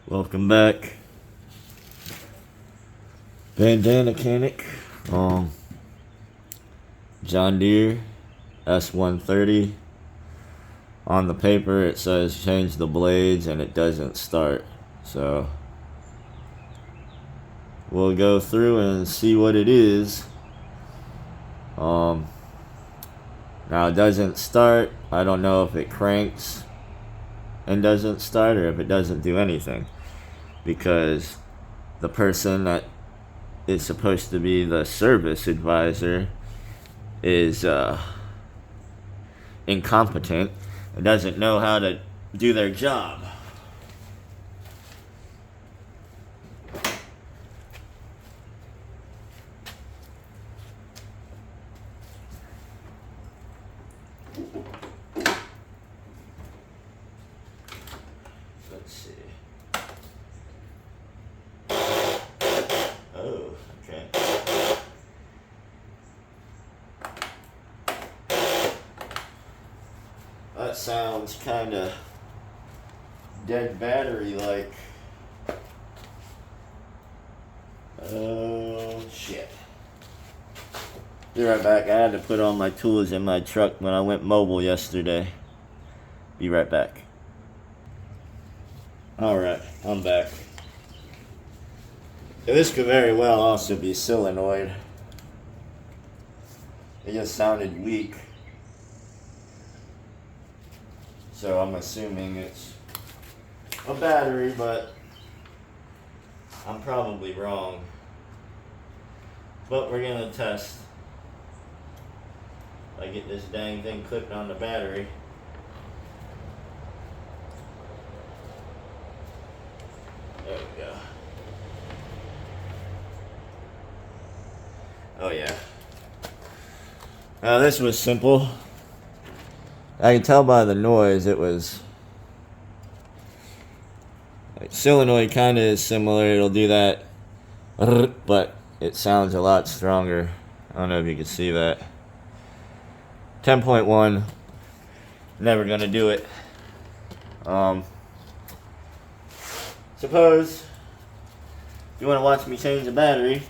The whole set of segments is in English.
Welcome back. Bandana mechanic. John Deere S130. On the paper it says change the blades and it doesn't start. So we'll go through and see what it is. Now it doesn't start. I don't know if it cranks and doesn't start or if it doesn't do anything, because the person that is supposed to be the service advisor is incompetent and doesn't know how to do their job. Let's see. Oh, okay. That sounds kind of dead battery like. Oh, shit. Be right back. I had to put all my tools in my truck when I went mobile yesterday. Be right back. Alright, I'm back. This could very well also be solenoid. It just sounded weak. So I'm assuming it's a battery, but I'm probably wrong. But we're gonna test. I get this dang thing clipped on the battery. There we go. Oh yeah. Now this was simple. I can tell by the noise it was like solenoid kind of is similar. It'll do that, but it sounds a lot stronger. I don't know if you can see that. 10.1. Never gonna do it. Suppose if you want to watch me change the battery,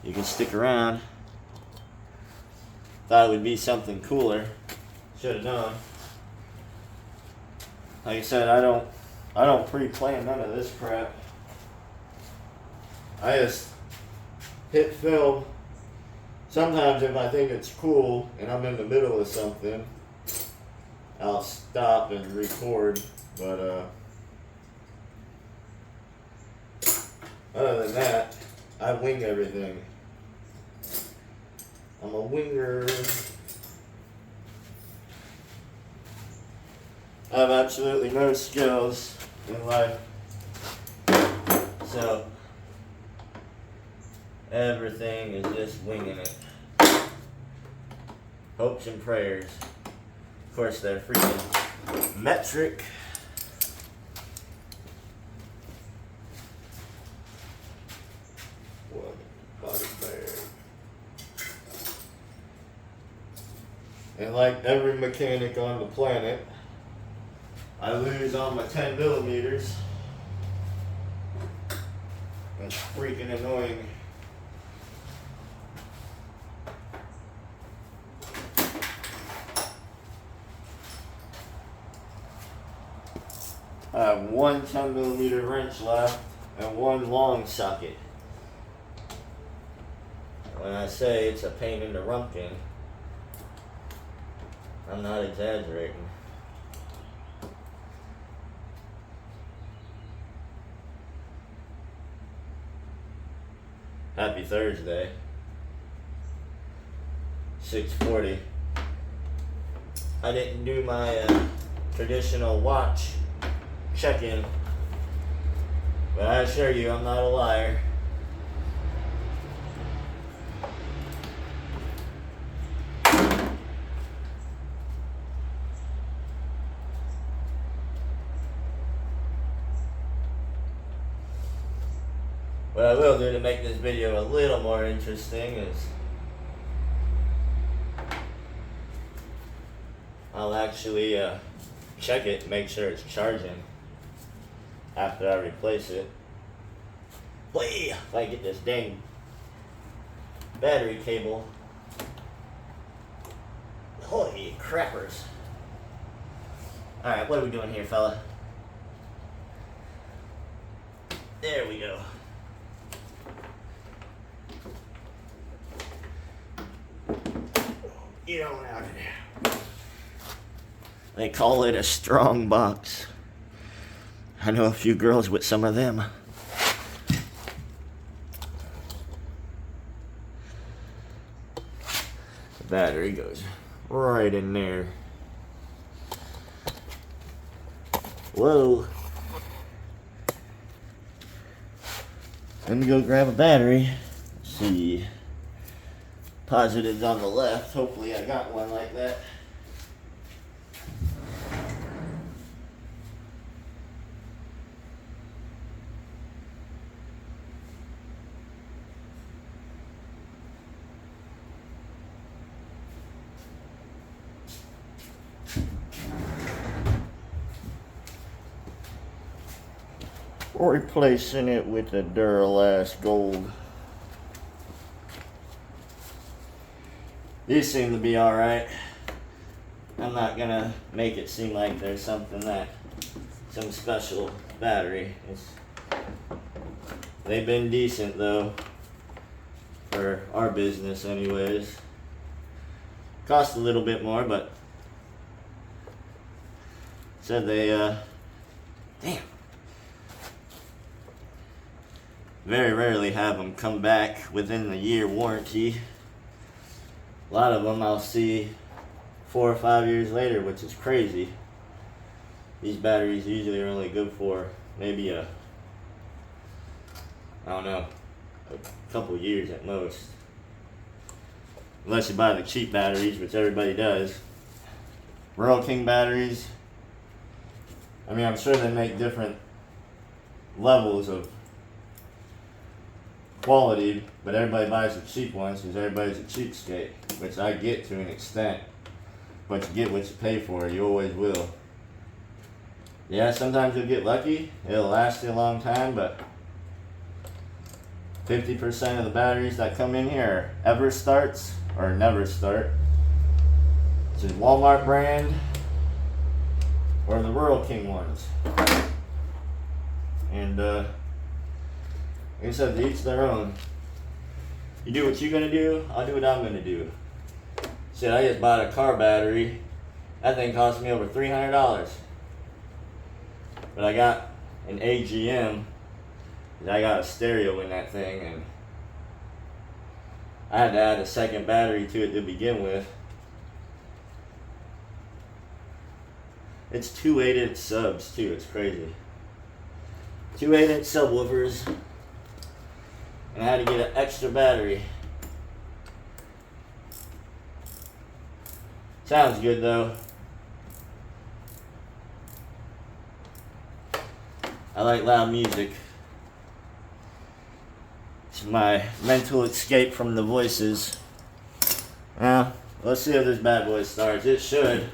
you can stick around. Thought it would be something cooler. Should have known. Like I said, I don't pre-plan none of this crap. I just hit film. Sometimes if I think it's cool and I'm in the middle of something, I'll stop and record. But other than that, I wing everything. I'm a winger. I have absolutely no skills in life. So everything is just winging it. Hopes and prayers. Of course, they're freaking metric. One body bag. And like every mechanic on the planet, I lose all my 10 millimeters. That's freaking annoying. I have one 10 millimeter wrench left and one long socket. When I say it's a pain in the rumpkin, I'm not exaggerating. Happy Thursday. 6:40. I didn't do my traditional watch check-in, but I assure you I'm not a liar. What I will do to make this video a little more interesting is I'll actually check it, make sure it's charging. after I replace it. Wait, if I get this dang battery cable. Holy crappers. Alright, what are we doing here, fella? There we go. Get on out of there. They call it a strong box. I know a few girls with some of them. The battery goes right in there. Whoa. Let me go grab a battery. Let's see. Positive's on the left. Hopefully I got one like that. Replacing it with a Duralast Gold. These seem to be alright. I'm not gonna make it seem like there's some special battery. They've been decent though, for our business anyways. Cost a little bit more, but said they, damn. Very rarely have them come back within the year warranty. A lot of them I'll see 4 or 5 years later, which is crazy. These batteries usually are only good for maybe I don't know, a couple years at most. Unless you buy the cheap batteries, which everybody does. Royal King batteries, I mean, I'm sure they make different levels of quality, but everybody buys the cheap ones because everybody's a cheapskate, which I get to an extent. But you get what you pay for, you always will. Yeah, sometimes you'll get lucky, it'll last you a long time, but 50% of the batteries that come in here are ever starts or never start. It's a Walmart brand or the Rural King ones. And like I said, to each their own. You do what you're gonna do, I'll do what I'm gonna do. Shit, I just bought a car battery. That thing cost me over $300. But I got an AGM. I got a stereo in that thing, and I had to add a second battery to it to begin with. It's 2 8-inch subs too, it's crazy. 2 8-inch subwoofers. And I had to get an extra battery. Sounds good though. I like loud music. It's my mental escape from the voices. Now, let's see if this bad boy starts. It should.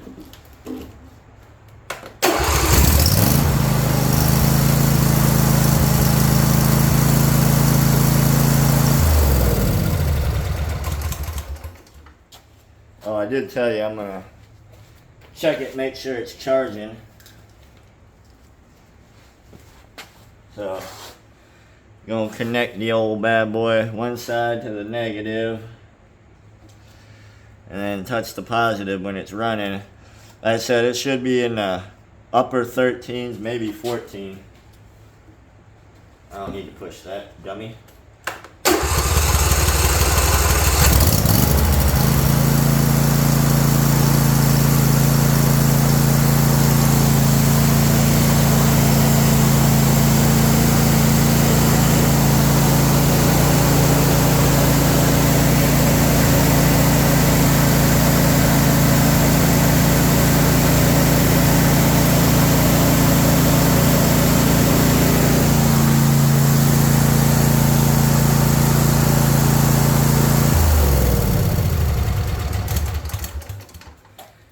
Oh, I did tell you I'm gonna check it, make sure it's charging. So, gonna connect the old bad boy one side to the negative, and then touch the positive when it's running. Like I said, it should be in the upper 13s, maybe 14. I don't need to push that, dummy.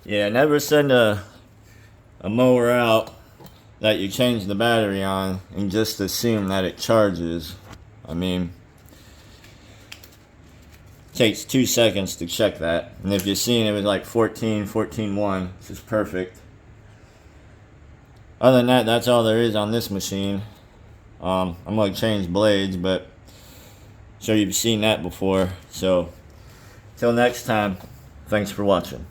Yeah, never send a mower out that you change the battery on and just assume that it charges. I mean, it takes 2 seconds to check that. And if you're seeing it was like 14.1, which is perfect. Other than that, that's all there is on this machine. I'm going to change blades, but I'm sure you've seen that before. So, till next time, thanks for watching.